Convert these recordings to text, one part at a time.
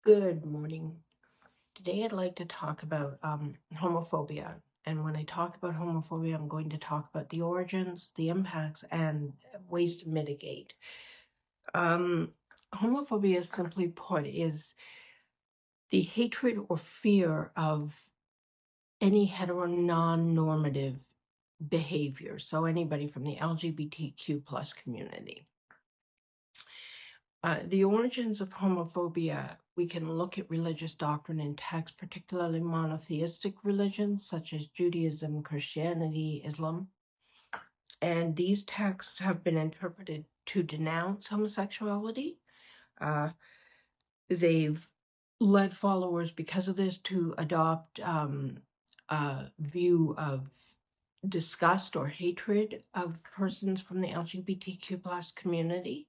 Good morning. Today I'd like to talk about homophobia. And when I talk about homophobia, I'm going to talk about the origins, the impacts, and ways to mitigate. Um, Homophobia, simply put, is the hatred or fear of any hetero non-normative behavior. So anybody from the LGBTQ plus community. The origins of homophobia, we can look at religious doctrine and text, particularly monotheistic religions such as Judaism, Christianity, Islam. And these texts have been interpreted to denounce homosexuality. Uh, they've led followers, because of this, to adopt a view of disgust or hatred of persons from the LGBTQ plus community.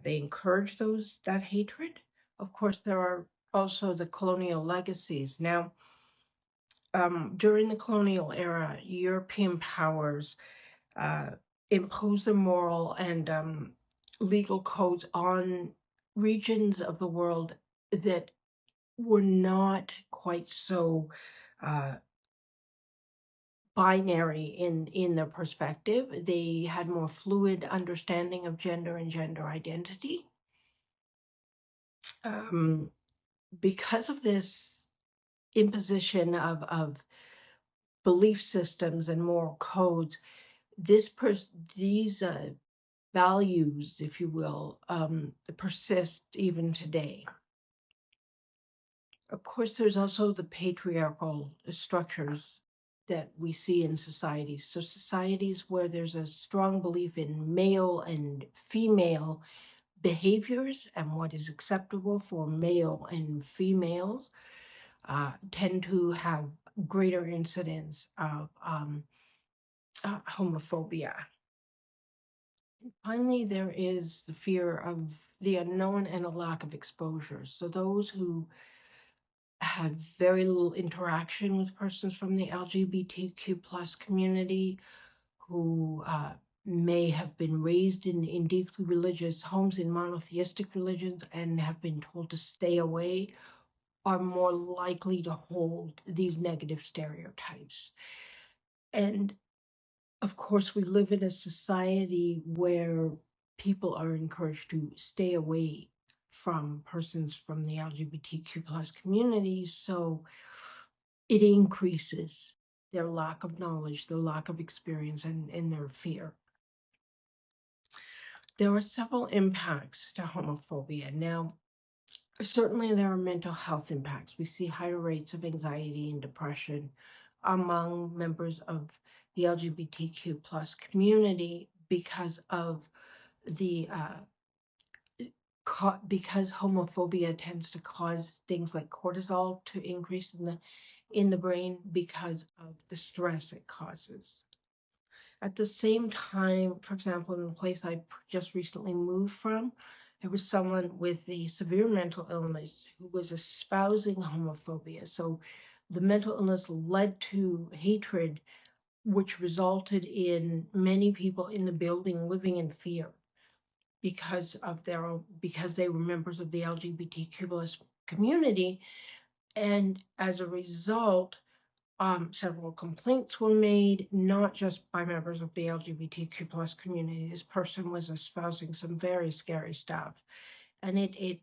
They encourage that hatred. Of course, there are also the colonial legacies. Now, during the colonial era, European powers uh, imposed their moral and legal codes on regions of the world that were not quite so uh, binary in their perspective. They had more fluid understanding of gender and gender identity. Um, because of this imposition of belief systems and moral codes, these values, if you will, persist even today. Of course, there's also the patriarchal structures that we see in societies. So societies where there's a strong belief in male and female behaviors and what is acceptable for male and females tend to have greater incidence of homophobia. Finally, there is the fear of the unknown and a lack of exposure. So those who have very little interaction with persons from the LGBTQ plus community, who may have been raised in deeply religious homes in monotheistic religions and have been told to stay away, are more likely to hold these negative stereotypes. And of course, we live in a society where people are encouraged to stay away from persons from the LGBTQ plus community. So it increases their lack of knowledge, their lack of experience, and their fear. There are several impacts to homophobia. Now, certainly there are mental health impacts. We see higher rates of anxiety and depression among members of the LGBTQ plus community because of the because homophobia tends to cause things like cortisol to increase in the brain because of the stress it causes. At the same time, for example, in the place I just recently moved from, there was someone with a severe mental illness who was espousing homophobia. So the mental illness led to hatred, which resulted in many people in the building living in fear because they were members of the LGBTQ plus community, and as a result, several complaints were made, not just by members of the LGBTQ plus community. This person was espousing some very scary stuff, and it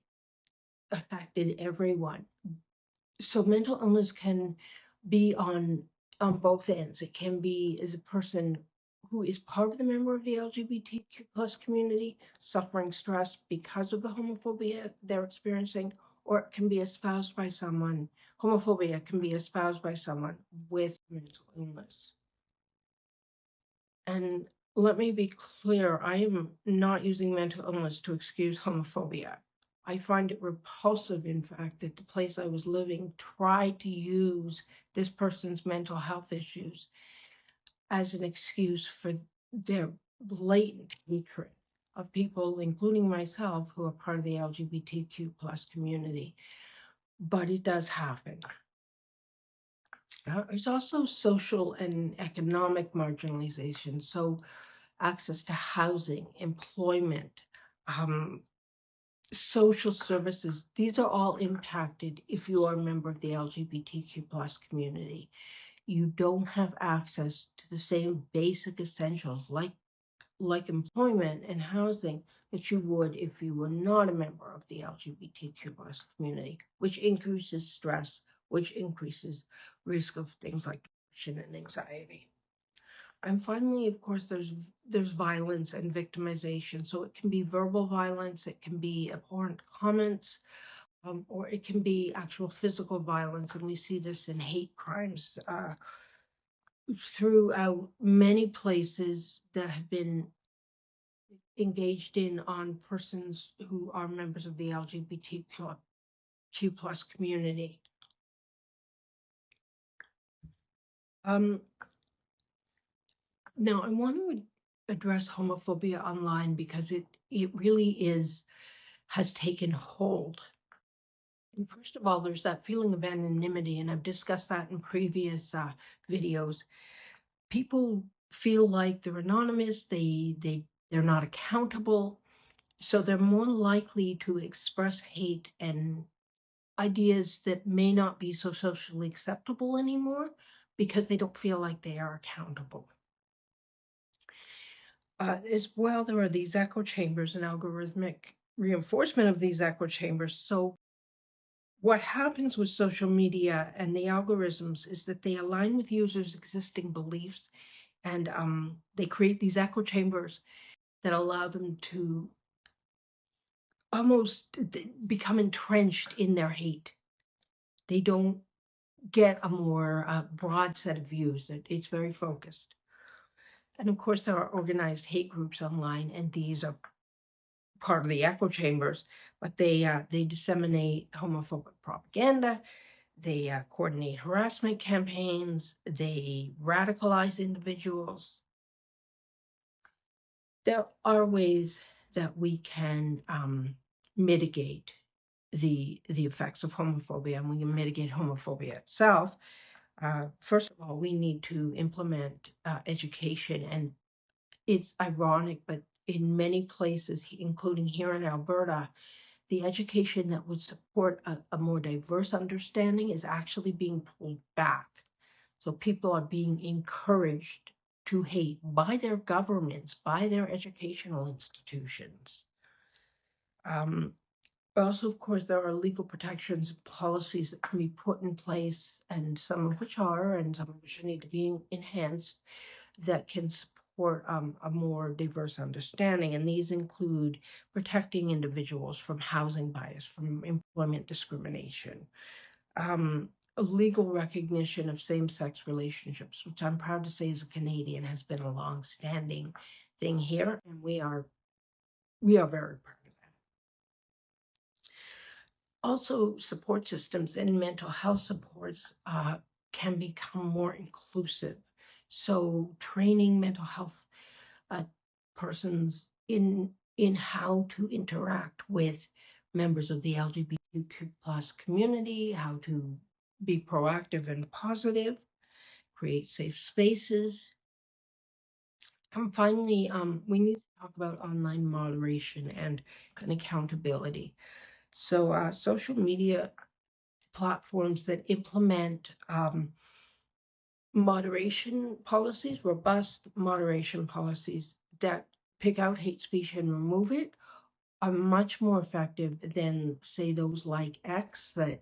affected everyone. So mental illness can be on both ends. It can be as a person who is part of the member of the LGBTQ plus community suffering stress because of the homophobia they're experiencing, or it can be espoused by someone. Homophobia can be espoused by someone with mental illness. And let me be clear, I am not using mental illness to excuse homophobia. I find it repulsive, in fact, that the place I was living tried to use this person's mental health issues as an excuse for their blatant hatred of people, including myself, who are part of the LGBTQ plus community. But it does happen. There's also social and economic marginalization. So access to housing, employment, um, social services, these are all impacted if you are a member of the LGBTQ plus community. You don't have access to the same basic essentials like employment and housing that you would if you were not a member of the LGBTQ plus community, which increases stress, which increases risk of things like depression and anxiety. And finally, of course, there's violence and victimization. So it can be verbal violence, it can be abhorrent comments, or it can be actual physical violence. And we see this in hate crimes throughout many places that have been engaged in on persons who are members of the LGBTQ plus community. Um, Now, I want to address homophobia online because it really has taken hold. And first of all, there's that feeling of anonymity, and I've discussed that in previous videos. People feel like they're anonymous, they're not accountable, so they're more likely to express hate and ideas that may not be so socially acceptable anymore because they don't feel like they are accountable. As well, there are these echo chambers and algorithmic reinforcement of these echo chambers. So what happens with social media and the algorithms is that they align with users' existing beliefs, and they create these echo chambers that allow them to almost become entrenched in their hate. They don't get a more broad set of views. It's very focused. And of course, there are organized hate groups online, and these are part of the echo chambers, but they disseminate homophobic propaganda. They coordinate harassment campaigns. They radicalize individuals. There are ways that we can mitigate the effects of homophobia, and we can mitigate homophobia itself. First of all, we need to implement education, and it's ironic, but in many places, including here in Alberta, the education that would support a more diverse understanding is actually being pulled back. So people are being encouraged to hate by their governments, by their educational institutions. Also, of course, there are legal protections and policies that can be put in place, and some of which are, and some of which need to be enhanced, that can support a more diverse understanding. And these include protecting individuals from housing bias, from employment discrimination, a legal recognition of same-sex relationships, which I'm proud to say as a Canadian has been a long-standing thing here, and we are very proud of that. Also, support systems and mental health supports can become more inclusive. So training mental health persons in how to interact with members of the LGBTQ plus community, how to be proactive and positive, create safe spaces. And finally, we need to talk about online moderation and accountability. So social media platforms that implement moderation policies, robust moderation policies that pick out hate speech and remove it, are much more effective than, say, those like X that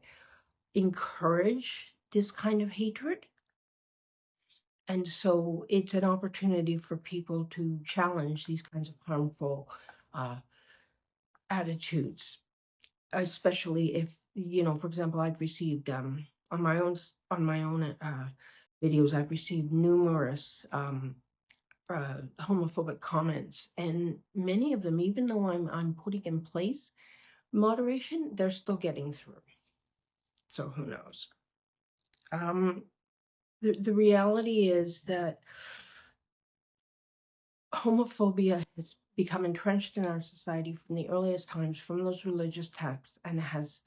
encourage this kind of hatred. And so it's an opportunity for people to challenge these kinds of harmful uh, attitudes, especially if, for example, I've received on my own videos, I've received numerous homophobic comments, and many of them, even though I'm putting in place moderation, they're still getting through. So who knows? The reality is that homophobia has become entrenched in our society from the earliest times, from those religious texts, and has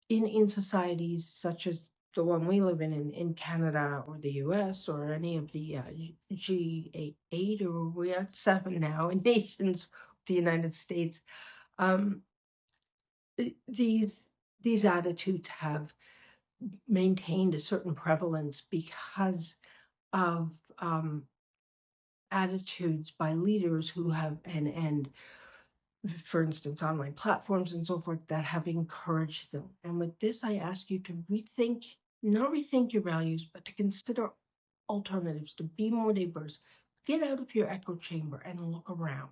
in societies such as the one we live in Canada or the US or any of the G8, or we're at 7 now, in nations, the United States. these attitudes have maintained a certain prevalence because of attitudes by leaders who have and for instance, online platforms and so forth that have encouraged them. And with this, I ask you to rethink, not rethink your values, but to consider alternatives, to be more diverse. Get out of your echo chamber and look around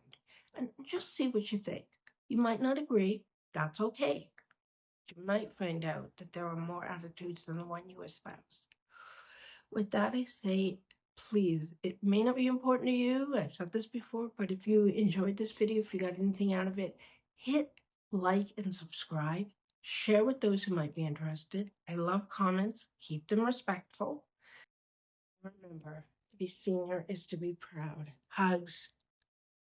and just see what you think. You might not agree, that's okay. You might find out that there are more attitudes than the one you espouse. With that, I say, please, it may not be important to you. I've said this before, but if you enjoyed this video, if you got anything out of it, hit like and subscribe. Share with those who might be interested. I love comments. Keep them respectful. Remember, to be senior is to be proud. Hugs.